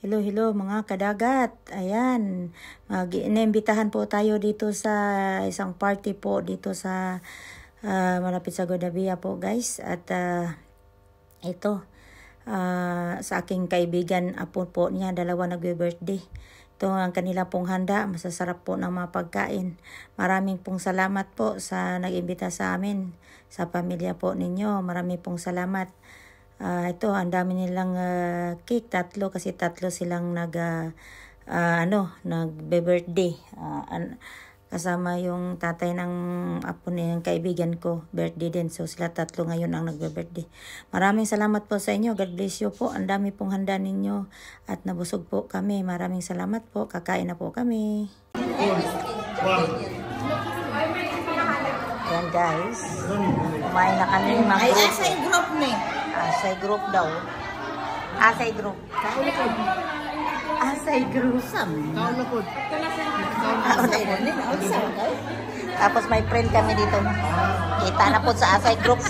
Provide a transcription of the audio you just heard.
Hello, hello mga kadagat. Ayan, inimbitahan po tayo dito sa isang party po dito sa malapit sa Godabia po guys. At ito, sa aking kaibigan, apo po niya, dalawa nagbe-birthday. Ito ang kanila pong handa, masasarap po ng mga pagkain. Maraming pong salamat po sa nag-imbita sa amin, sa pamilya po ninyo. Maraming pong salamat. Ito, ang dami nilang cake, tatlo kasi tatlo silang nagbe-birthday. Kasama yung tatay ng apo ng kaibigan ko, birthday din. So sila tatlo ngayon ang nagbe-birthday. Maraming salamat po sa inyo. God bless you po. Ang dami pong handa ninyo at nabusog po kami. Maraming salamat po. Kakain na po kami. Yan guys. Kumain na kami mga group. Ay, asay group ni. Asay group daw. Asay group. Asay group. Kaulapod. Tapos may friend kami dito. Kita na po sa Asay group.